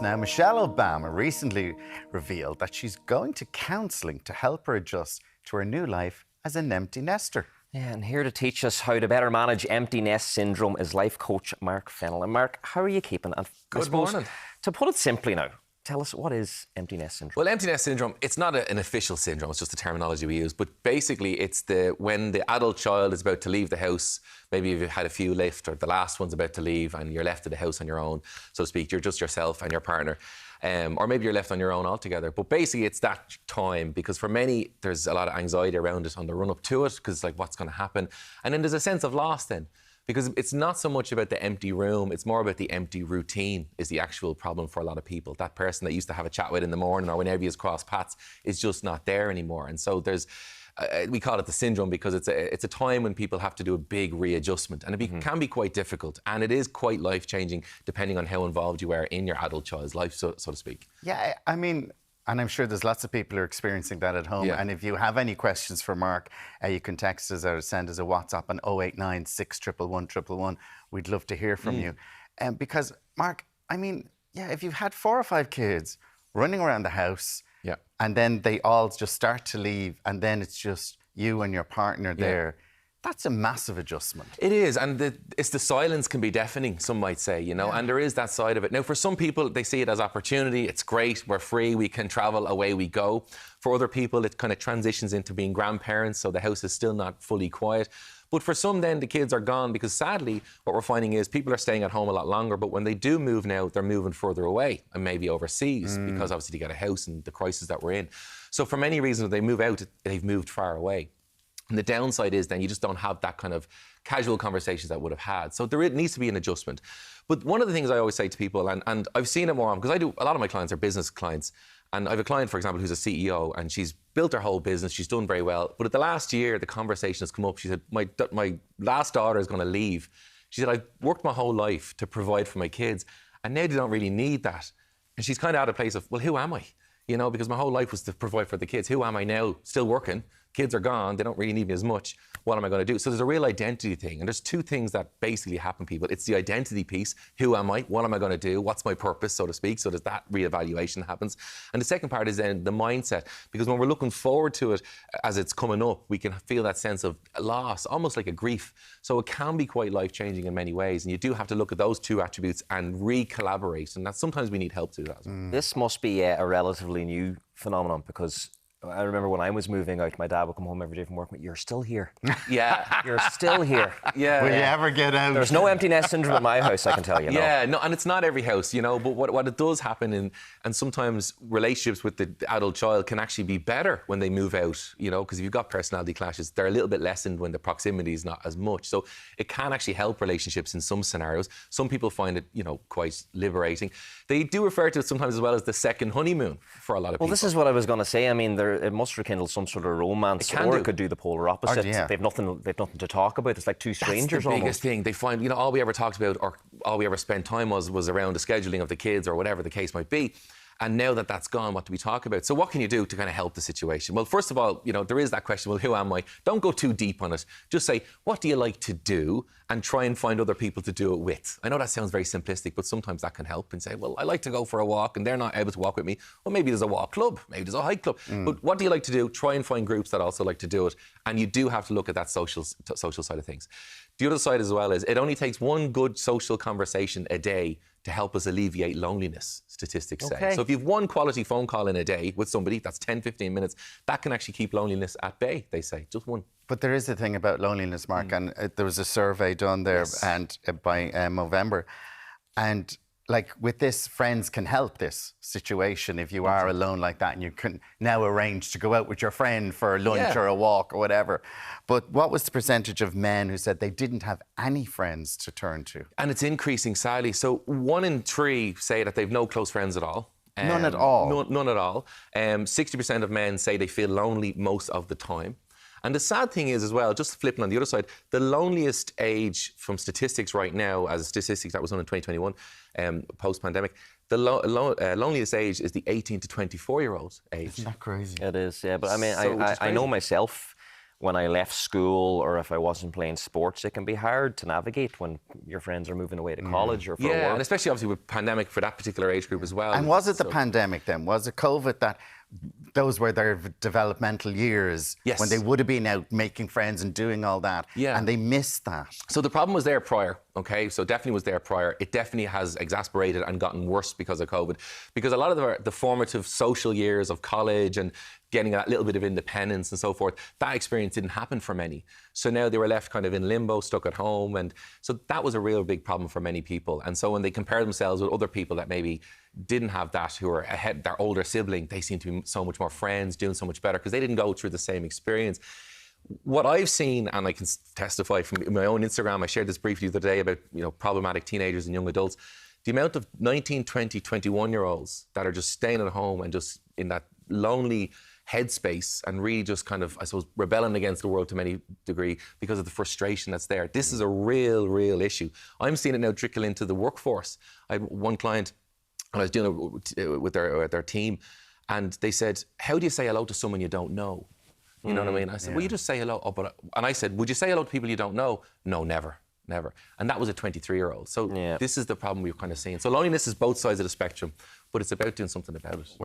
Now, Michelle Obama recently revealed that she's going to counselling to help her adjust to her new life as an empty nester. Yeah, and here to teach us how to better manage empty nest syndrome is life coach Mark Fennell. And Mark, how are you keeping? And Good morning. To put it simply now, tell us, what is empty nest syndrome? Well, empty nest syndrome, it's not an official syndrome, it's just the terminology we use. But basically, it's when the adult child is about to leave the house, maybe you've had a few left, or the last one's about to leave, and you're left at the house on your own, so to speak. You're just yourself and your partner. Or maybe you're left on your own altogether. But basically, it's that time, because for many, there's a lot of anxiety around it on the run-up to it, because it's like, what's going to happen? And then there's a sense of loss then. Because it's not so much about the empty room, it's more about the empty routine is the actual problem for a lot of people. That person that used to have a chat with in the morning or whenever you cross paths is just not there anymore. And so there's, we call it the syndrome because it's a time when people have to do a big readjustment. And it can be quite difficult. And it is quite life-changing depending on how involved you are in your adult child's life, so to speak. Yeah, I mean, and I'm sure there's lots of people who are experiencing that at home. Yeah. And if you have any questions for Mark, you can text us or send us a WhatsApp on 089 611 111. We'd love to hear from you. Because, Mark, I mean, yeah, if you've had 4 or 5 kids running around the house, and then they all just start to leave, and then it's just you and your partner there, that's a massive adjustment. It is, and it's the silence can be deafening, some might say, you know, and there is that side of it. Now, for some people, they see it as opportunity. It's great, we're free, we can travel, away we go. For other people, it kind of transitions into being grandparents, so the house is still not fully quiet. But for some, then, the kids are gone because, sadly, what we're finding is people are staying at home a lot longer, but when they do move now, they're moving further away and maybe overseas because, obviously, they get a house and the crisis that we're in. So for many reasons, when they move out, they've moved far away. And the downside is then you just don't have that kind of casual conversations that would have had. So there needs to be an adjustment. But one of the things I always say to people, and I've seen it more often, because a lot of my clients are business clients, and I have a client, for example, who's a CEO, and she's built her whole business, she's done very well. But at the last year, the conversation has come up. She said, my last daughter is going to leave. She said, I've worked my whole life to provide for my kids, and now they don't really need that. And she's kind of at a place of, well, who am I? You know, because my whole life was to provide for the kids. Who am I now? Still working. Kids are gone. They don't really need me as much. What am I going to do? So there's a real identity thing. And there's 2 things that basically happen, people. It's the identity piece. Who am I? What am I going to do? What's my purpose, so to speak? So there's that reevaluation happens. And the second part is then the mindset. Because when we're looking forward to it as it's coming up, we can feel that sense of loss, almost like a grief. So it can be quite life-changing in many ways. And you do have to look at those 2 attributes and re-collaborate. And sometimes we need help to do that. This must be a relatively new phenomenon, because I remember when I was moving out, my dad would come home every day from work and you're still here. Yeah. You're still here. Yeah. Will you ever get out? There's no empty nest syndrome at my house, I can tell you. No. Yeah, no, and it's not every house, you know, but what it does happen, and sometimes relationships with the adult child can actually be better when they move out, you know, because if you've got personality clashes, they're a little bit lessened when the proximity is not as much. So it can actually help relationships in some scenarios. Some people find it, you know, quite liberating. They do refer to it sometimes as well as the second honeymoon for a lot of people. Well, this is what I was going to say. I mean, it must rekindle some sort of romance, it could do the polar opposite. They've nothing to talk about. It's like 2 strangers. That's the biggest thing. They find, you know, all we ever talked about or all we ever spent time was around the scheduling of the kids or whatever the case might be. And now that that's gone, what do we talk about? So what can you do to kind of help the situation? Well, first of all, you know, there is that question, well, who am I? Don't go too deep on it. Just say, what do you like to do? And try and find other people to do it with. I know that sounds very simplistic, but sometimes that can help, and say, well, I like to go for a walk and they're not able to walk with me. Well, maybe there's a walk club, maybe there's a hike club. But what do you like to do? Try and find groups that also like to do it. And you do have to look at that social side of things. The other side as well is it only takes 1 good social conversation a day to help us alleviate loneliness, statistics say. So if you've 1 quality phone call in a day with somebody, that's 10, 15 minutes, that can actually keep loneliness at bay, they say, just 1. But there is a thing about loneliness, Mark, and there was a survey done there and by November. And like with this, friends can help this situation if you are alone like that, and you can now arrange to go out with your friend for a lunch or a walk or whatever. But what was the percentage of men who said they didn't have any friends to turn to? And it's increasing, sadly. So 1 in 3 say that they've no close friends at all. None at all? None at all. 60% of men say they feel lonely most of the time. And the sad thing is as well, just flipping on the other side, the loneliest age from statistics right now, as a statistics that was done in 2021, post-pandemic, the loneliest age is the 18 to 24-year-old age. Isn't that crazy? It is, yeah. But I mean, I know myself, when I left school or if I wasn't playing sports, it can be hard to navigate when your friends are moving away to college or for work. And especially obviously with pandemic for that particular age group as well. And was it the pandemic then? Was it COVID that those were their developmental years when they would have been out making friends and doing all that, and they missed that? So the problem was there prior, okay? So definitely was there prior. It definitely has exacerbated and gotten worse because of COVID. Because a lot of the formative social years of college and getting a little bit of independence and so forth, that experience didn't happen for many. So now they were left kind of in limbo, stuck at home. And so that was a real big problem for many people. And so when they compare themselves with other people that maybe didn't have that, who are ahead, their older sibling, they seem to be so much more friends, doing so much better because they didn't go through the same experience. What I've seen, and I can testify from my own Instagram, I shared this briefly the other day about, you know, problematic teenagers and young adults. The amount of 19, 20, 21-year-olds that are just staying at home and just in that lonely headspace and really just kind of, I suppose, rebelling against the world to many degree because of the frustration that's there. This is a real issue. I'm seeing it now trickle into the workforce. I had one client, and I was dealing with their team, and they said, how do you say hello to someone you don't know? You know what I mean? I said, well, you just say hello. Oh, and I said, would you say hello to people you don't know? No, never. And that was a 23-year-old. So this is the problem we're kind of seeing. So loneliness is both sides of the spectrum, but it's about doing something about it.